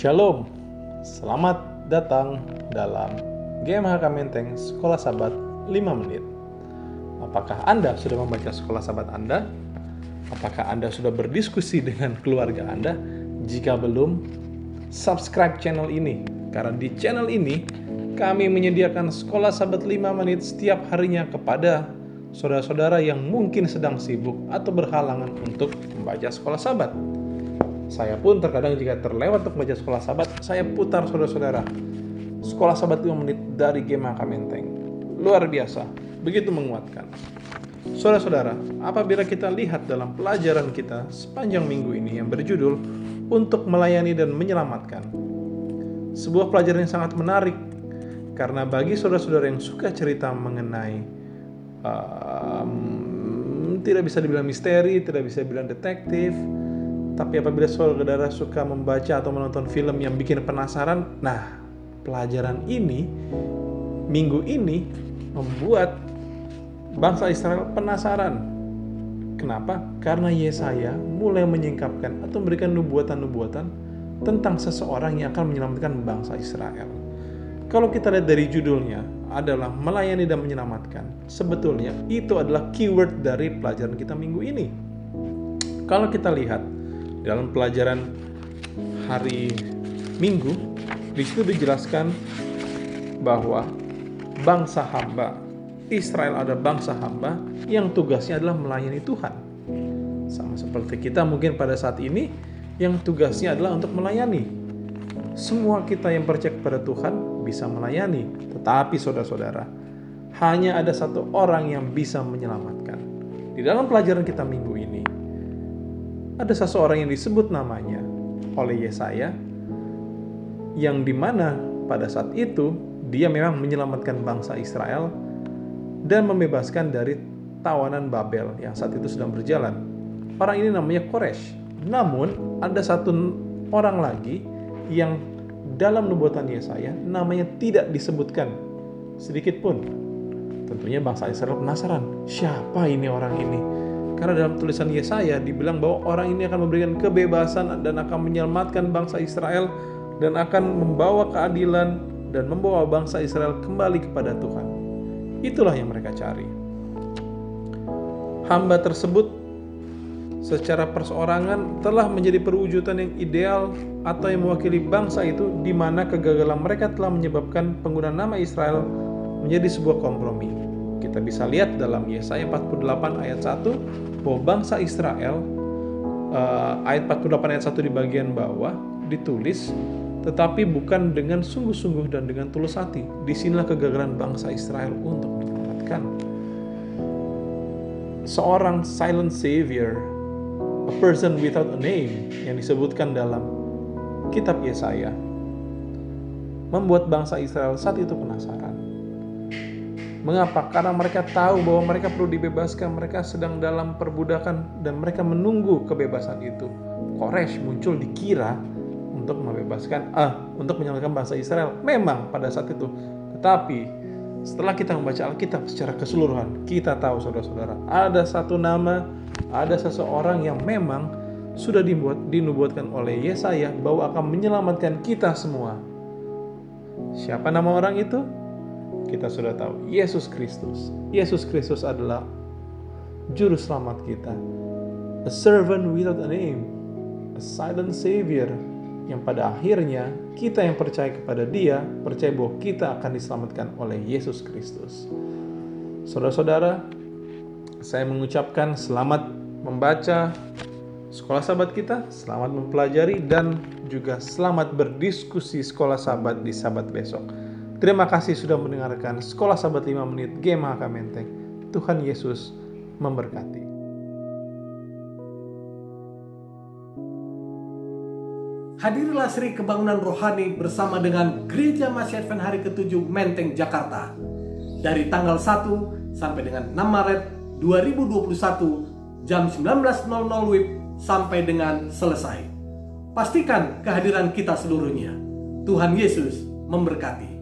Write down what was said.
Shalom, selamat datang dalam GMHK Menteng Sekolah Sabat 5 Menit. Apakah Anda sudah membaca Sekolah Sabat Anda? Apakah Anda sudah berdiskusi dengan keluarga Anda? Jika belum, subscribe channel ini. Karena di channel ini, kami menyediakan Sekolah Sabat 5 Menit setiap harinya kepada saudara-saudara yang mungkin sedang sibuk atau berhalangan untuk membaca Sekolah Sabat. Saya pun terkadang jika terlewat untuk membaca Sekolah Sabat, saya putar saudara-saudara. Sekolah Sabat 5 Menit dari GMHK Menteng. Luar biasa, begitu menguatkan. Saudara-saudara, apabila kita lihat dalam pelajaran kita sepanjang minggu ini yang berjudul Untuk Melayani dan Menyelamatkan. Sebuah pelajaran yang sangat menarik, karena bagi saudara-saudara yang suka cerita mengenai tidak bisa dibilang misteri, tidak bisa dibilang detektif, tapi apabila saudara suka membaca atau menonton film yang bikin penasaran, nah pelajaran ini, minggu ini membuat bangsa Israel penasaran. Kenapa? Karena Yesaya mulai menyingkapkan atau memberikan nubuatan-nubuatan tentang seseorang yang akan menyelamatkan bangsa Israel. Kalau kita lihat dari judulnya adalah melayani dan menyelamatkan, sebetulnya itu adalah keyword dari pelajaran kita minggu ini. Kalau kita lihat dalam pelajaran hari Minggu, di situ dijelaskan bahwa bangsa hamba Israel ada bangsa hamba yang tugasnya adalah melayani Tuhan. Sama seperti kita mungkin pada saat ini yang tugasnya adalah untuk melayani. Semua kita yang percaya kepada Tuhan bisa melayani, tetapi saudara-saudara, hanya ada satu orang yang bisa menyelamatkan. Di dalam pelajaran kita minggu ini, ada seseorang yang disebut namanya oleh Yesaya, yang dimana pada saat itu dia memang menyelamatkan bangsa Israel dan membebaskan dari tawanan Babel yang saat itu sedang berjalan. Orang ini namanya Koresh. Namun ada satu orang lagi yang dalam nubuatan Yesaya namanya tidak disebutkan sedikit pun. Tentunya bangsa Israel penasaran, siapa ini orang ini? Karena dalam tulisan Yesaya dibilang bahwa orang ini akan memberikan kebebasan dan akan menyelamatkan bangsa Israel dan akan membawa keadilan dan membawa bangsa Israel kembali kepada Tuhan. Itulah yang mereka cari. Hamba tersebut secara perseorangan telah menjadi perwujudan yang ideal atau yang mewakili bangsa itu, di mana kegagalan mereka telah menyebabkan penggunaan nama Israel menjadi sebuah kompromi. Kita bisa lihat dalam Yesaya 48 ayat 1 bahwa bangsa Israel, ayat 48 ayat 1 di bagian bawah ditulis, tetapi bukan dengan sungguh-sungguh dan dengan tulus hati. Disinilah kegagalan bangsa Israel untuk menyelamatkan. Seorang silent savior, a person without a name, yang disebutkan dalam kitab Yesaya, membuat bangsa Israel saat itu penasaran. Mengapa? Karena mereka tahu bahwa mereka perlu dibebaskan, mereka sedang dalam perbudakan dan mereka menunggu kebebasan itu. Koresh muncul dikira untuk membebaskan, untuk menyelamatkan bangsa Israel. Memang pada saat itu, tetapi setelah kita membaca Alkitab secara keseluruhan, kita tahu saudara-saudara, ada satu nama, ada seseorang yang memang sudah dinubuatkan oleh Yesaya bahwa akan menyelamatkan kita semua. Siapa nama orang itu? Kita sudah tahu, Yesus Kristus. Yesus Kristus adalah juru selamat kita. A servant without a name, a silent savior, yang pada akhirnya kita yang percaya kepada Dia, percaya bahwa kita akan diselamatkan oleh Yesus Kristus. Saudara-saudara, saya mengucapkan selamat membaca Sekolah Sabat kita, selamat mempelajari, dan juga selamat berdiskusi Sekolah Sabat di Sabat besok. Terima kasih sudah mendengarkan Sekolah Sabat 5 Menit GMHK Menteng. Tuhan Yesus memberkati. Hadirilah Seri Kebangunan Rohani bersama dengan Gereja Masih Advent Hari ke-7 Menteng, Jakarta. Dari tanggal 1 sampai dengan 6 Maret 2021 jam 19.00 WIB sampai dengan selesai. Pastikan kehadiran kita seluruhnya. Tuhan Yesus memberkati.